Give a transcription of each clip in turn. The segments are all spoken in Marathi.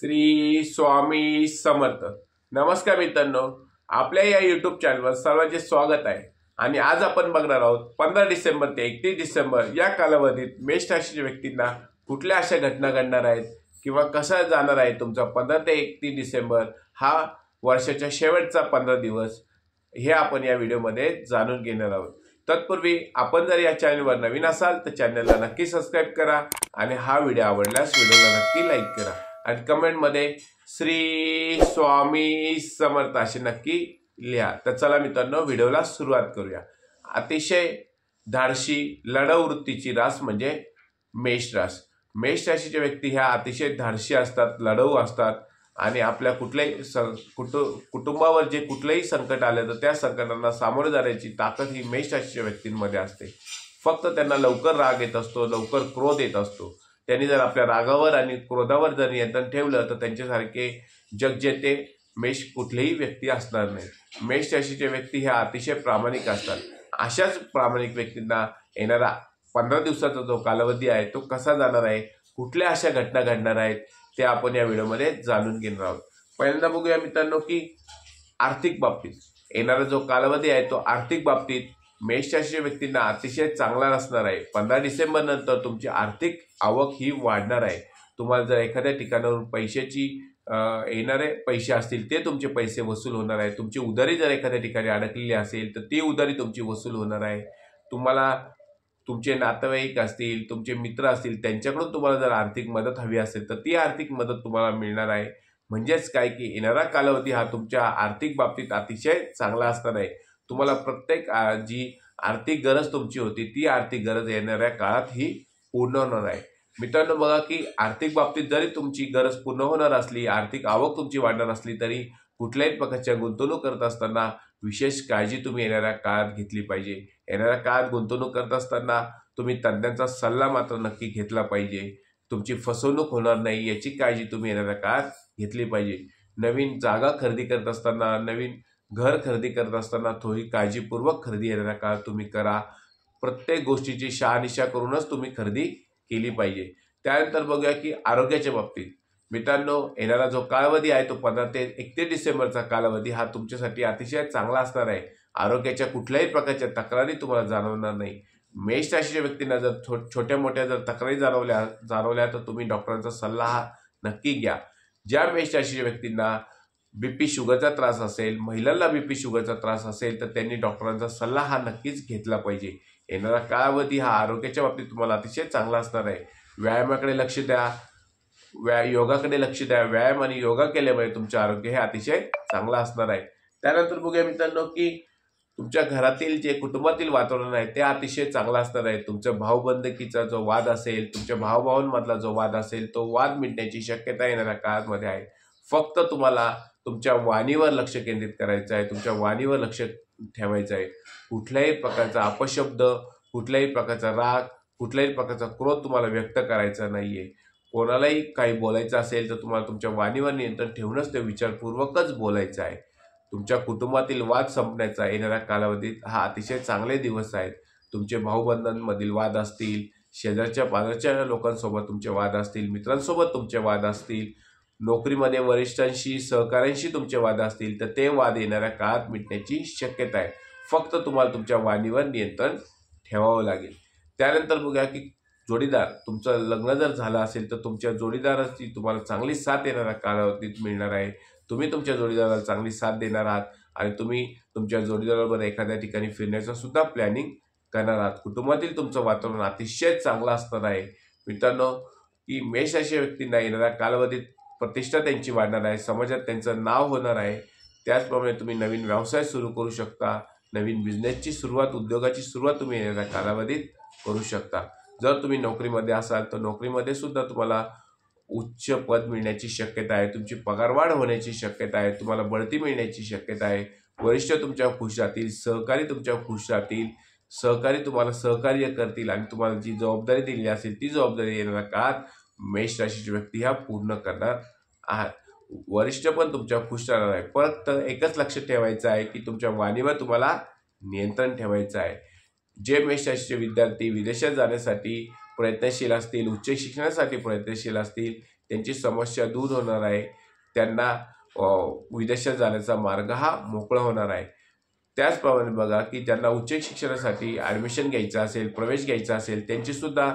श्री स्वामी समर्थ। नमस्कार मित्रांनो, आपल्या या यूट्यूब चॅनलवर सर्वांचे स्वागत आहे। आणि आज आपण बघणार आहोत 15 डिसेंबर ते 31 डिसेंबर या कालावधीत मेष राशीच्या व्यक्तींना कुठल्या अशा घटना घडणार आहेत किंवा कसा जाणार आहे तुमचा 15 ते 31 डिसेंबर हा वर्षाच्या शेवटचा 15 दिवस, हे आपण या व्हिडिओमध्ये जाणून घेणार आहोत। तत्पूर्वी आपण जर या चॅनलवर नवीन असाल तर चॅनलला नक्की सबस्क्राइब करा आणि हा व्हिडिओ आवडल्यास व्हिडिओला नक्की लाईक करा आणि कमेंट मध्ये श्री स्वामी समर्थ असे नक्की लिहा। तर चला मित्रांनो, व्हिडिओला सुरुवात करूया। अतिशय धाडसी लढाऊ वृत्तीची रास म्हणजे मेष रास। मेष राशीचे व्यक्ती ह्या अतिशय धाडसी असतात, लढाऊ असतात आणि आपल्या कुठल्याही कुटुंबावर जे कुठलेही संकट आले तर त्या संकटांना सामोरे जाण्याची ताकद ही मेष राशीच्या व्यक्तींमध्ये असते। फक्त त्यांना लवकर राग येत असतो, लवकर क्रोध येत असतो। त्यांनी जर आपल्या रागावर आणि क्रोधावर जर नियंत्रण ठेवलं तर त्यांच्यासारखे जगजेते मेष कुठलेही व्यक्ती असणार नाही। मेष राशीचे व्यक्ती ह्या अतिशय प्रामाणिक असतात। अशाच प्रामाणिक व्यक्तींना येणारा 15 दिवसाचा जो कालावधी आहे तो कसा जाणार आहे, कुठल्या अशा घटना घडणार आहेत ते आपण या व्हिडिओमध्ये जाणून घेणार आहोत। पहिल्यांदा बघूया मित्रांनो की आर्थिक बाबतीत येणारा जो कालावधी आहे तो आर्थिक बाबतीत मेष राशीच्या व्यक्तींना अतिशय चांगला असणार आहे। 15 डिसेंबर नंतर तुमची आर्थिक आवक ही वाढणार आहे। तुम्हाला जर एखाद्या ठिकाणावरून पैशाची येणारे पैसे असतील ते तुमचे पैसे वसूल होणार आहे। तुमची उधारी जर एखाद्या ठिकाणी अडकलेली असेल तर ती उधारी तुमची वसूल होणार आहे। तुम्हाला तुमचे नातेवाईक असतील, तुमचे मित्र असतील, त्यांच्याकडून तुम्हाला जर आर्थिक मदत हवी असेल तर ती आर्थिक मदत तुम्हाला मिळणार आहे। म्हणजेच काय की येणारा कालावधी हा तुमच्या आर्थिक बाबतीत अतिशय चांगला असणार आहे। तुम्हाला प्रत्येक जी आर्थिक गरज तुमची होती ती आर्थिक गरज येणाऱ्या काळात ही पूर्ण होणार आहे। मित्रांनो बघा की आर्थिक बाबतीत जरी तुमची गरज पूर्ण होणार असली, आर्थिक आवक तुमची वाढणार असली तरी कुठल्याही प्रकारच्या गुंतवणूक करत असताना विशेष काळजी तुम्ही येणाऱ्या काळात घेतली पाहिजे। येणाऱ्या काळात गुंतवणूक करत असताना तुम्ही तज्ञांचा सल्ला मात्र नक्की घेतला पाहिजे। तुमची फसवणूक होणार नाही याची काळजी तुम्ही येणाऱ्या काळात घेतली पाहिजे। नवीन जागा खरेदी करत असताना, नवीन घर खरेदी करत असताना थोडी काळजीपूर्वक खरेदी येणाऱ्या काळात तुम्ही करा। प्रत्येक गोष्टीची शहानिशा करूनच तुम्ही खरेदी केली पाहिजे। त्यानंतर बघूया की आरोग्याच्या बाबतीत मित्रांनो येणारा जो कालावधी आहे तो 15 ते 31 डिसेंबरचा कालावधी हा तुमच्यासाठी अतिशय चांगला असणार आहे। आरोग्याच्या कुठल्याही प्रकारच्या तक्रारी तुम्हाला जाणवणार नाही। मेष राशीच्या व्यक्तींना जर छोट्या मोठ्या जर तक्रारी जाणवल्या तर तुम्ही डॉक्टरांचा सल्ला हा नक्की घ्या। ज्या मेष राशीच्या व्यक्तींना बीपी शुगरचा त्रास असेल, महिलांना बीपी शुगरचा त्रास असेल तर त्यांनी डॉक्टरांचा सल्ला हा नक्कीच घेतला पाहिजे। येणारा कालावधी हा आरोग्याच्या बाबतीत तुम्हाला अतिशय चांगला असणार आहे। व्यायामाकडे लक्ष द्या, योगाकडे लक्ष द्या। व्यायाम आणि योगा केल्यामुळे तुमचे आरोग्य हे अतिशय चांगलं असणार आहे। त्यानंतर बघूया मित्रांनो की तुमच्या घरातील जे कुटुंबातील वातावरण आहे ते अतिशय चांगलं असणार आहे। तुमच्या भाऊबंदकीचा जो वाद असेल, तुमच्या भावाभावांमधला जो वाद असेल तो वाद मिटण्याची शक्यता येणाऱ्या काळामध्ये आहे। फक्त तुम्हाला तुमच्या वाणीवर लक्ष केंद्रित करायचं आहे, तुमच्या वाणीवर लक्ष ठेवायचं आहे। कुठल्याही प्रकारचा अपशब्द, कुठल्याही प्रकारचा राग, कुठल्याही प्रकारचा क्रोध तुम्हाला व्यक्त करायचा नाहीये। कोणालाही काही बोलायचं असेल तर तुम्हाला तुमच्या वाणीवर नियंत्रण ठेवूनच ते विचारपूर्वकच बोलायचं आहे। तुमच्या कुटुंबातील वाद संपण्याचा येणाऱ्या कालावधीत हा अतिशय चांगले दिवस आहेत। तुमचे भाऊबंधांमधील वाद असतील, शेजारच्या पाजारच्या लोकांसोबत तुमचे वाद असतील, मित्रांसोबत तुमचे वाद असतील, नोकरीमध्ये वरिष्ठांशी, सहकाऱ्यांशी तुमचे वाद असतील तर ते वाद येणाऱ्या काळात मिटण्याची शक्यता आहे। फक्त तुम्हाला तुमच्या वाणीवर नियंत्रण ठेवावं लागेल। त्यानंतर बघूया की जोडीदार, तुमचं लग्न जर झालं असेल तर तुमच्या जोडीदाराची तुम्हाला चांगली साथ येणाऱ्या कालावधीत मिळणार आहे। तुम्ही तुमच्या जोडीदाराला चांगली साथ देणार आहात आणि तुम्ही तुमच्या जोडीदाराबरोबर एखाद्या ठिकाणी फिरण्याचं सुद्धा प्लॅनिंग करणार आहात। कुटुंबातील तुमचं वातावरण अतिशय चांगलं असणार आहे। मित्रांनो की मेष राशी व्यक्तींना येणाऱ्या कालावधीत प्रतिष्ठा त्यांची वाढणार आहे, समाजात त्यांचं नाव होणार आहे। त्याचप्रमाणे तुम्ही नवीन व्यवसाय सुरू करू शकता, नवीन बिझनेसची सुरुवात, उद्योगाची सुरुवात तुम्ही येणाऱ्या कालावधीत करू शकता। जर तुम्ही नोकरीमध्ये असाल तर नोकरीमध्ये सुद्धा तुम्हाला उच्च पद मिळण्याची शक्यता आहे, तुमची पगारवाढ होण्याची शक्यता आहे, तुम्हाला बढती मिळण्याची शक्यता आहे। वरिष्ठ तुमच्यावर खुश राहतील, सहकारी तुमच्यावर खुश राहतील, सहकारी तुम्हाला सहकार्य करतील आणि तुम्हाला जी जबाबदारी दिली असेल ती जबाबदारी येणाऱ्या काळात मेष राशीचे व्यक्ती ह्या पूर्ण करणार आहात। वरिष्ठ पण तुमच्यावर खुश राहणार आहे। फक्त एकच लक्ष ठेवायचं आहे की तुमच्या वाणीवर तुम्हाला नियंत्रण ठेवायचं आहे। जे मेष राशीचे विद्यार्थी विदेशात जाण्यासाठी प्रयत्नशील असतील, उच्च शिक्षणासाठी प्रयत्नशील असतील त्यांची समस्या दूर होणार आहे, त्यांना विदेशात जाण्याचा मार्ग हा मोकळा होणार आहे। त्याचप्रमाणे बघा की ज्यांना उच्च शिक्षणासाठी ॲडमिशन घ्यायचं असेल, प्रवेश घ्यायचा असेल, त्यांचीसुद्धा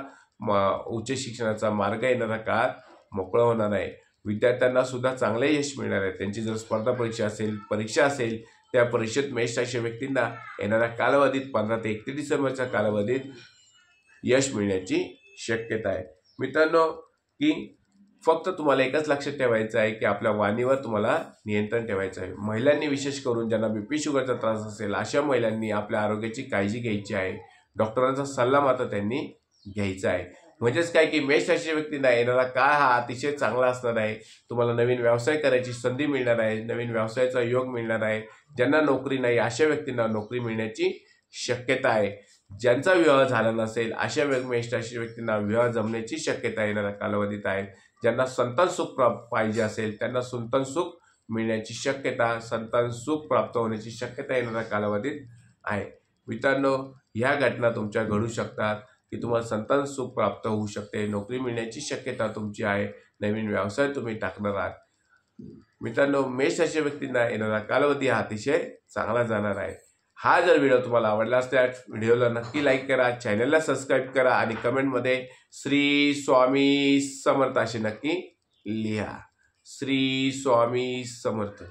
उच्च शिक्षणाचा मार्ग येणाऱ्या काळात मोकळा होणार आहे। विद्यार्थ्यांना सुद्धा चांगले यश मिळणार आहे। त्यांची जर स्पर्धा परीक्षा असेल त्या परीक्षेत मेष राशी व्यक्तींना येणाऱ्या कालावधीत 15 ते 31 डिसेंबरच्या कालावधीत यश मिळण्याची शक्यता आहे। मित्रांनो, की फक्त तुम्हाला एकच लक्षात ठेवायचं आहे की आपल्या वाणीवर तुम्हाला नियंत्रण ठेवायचं आहे। महिलांनी विशेष करून ज्यांना बीपी शुगरचा त्रास असेल अशा महिलांनी आपल्या आरोग्याची काळजी घ्यायची आहे। डॉक्टरांचा सल्ला मात्र त्यांनी घ्यायचा आहे। म्हणजेच काय की मेष राशी व्यक्तींना येणारा काळ हा अतिशय चांगला असणार आहे। तुम्हाला नवीन व्यवसाय करायची संधी मिळणार आहे, नवीन व्यवसायाचा योग मिळणार आहे। ज्यांना नोकरी नाही अशा व्यक्तींना नोकरी मिळण्याची शक्यता आहे। ज्यांचा विवाह झाला नसेल अशा मेष राशी व्यक्तींना विवाह जमण्याची शक्यता येणाऱ्या कालावधीत आहे। ज्यांना संतान सुख पाहिजे असेल त्यांना संतान सुख मिळण्याची शक्यता, संतान सुख प्राप्त होण्याची शक्यता येणाऱ्या कालावधीत आहे। मित्रांनो, ह्या घटना तुमच्या घडू शकतात की तुम्हाला संतान सुख प्राप्त होऊ शकते, नोकरी मिळण्याची शक्यता तुमची आहे, नवीन व्यवसाय तुम्ही टाकणार आहात। मित्रांनो, मेष राशी व्यक्तींना येणारा कालावधी हा अतिशय चांगला जाणार आहे। हा जर व्हिडिओ तुम्हाला आवडला असल्यास व्हिडिओला नक्की लाईक करा, चॅनलला सबस्क्राईब करा आणि कमेंटमध्ये श्री स्वामी समर्थ असे नक्की लिहा। श्री स्वामी समर्थ।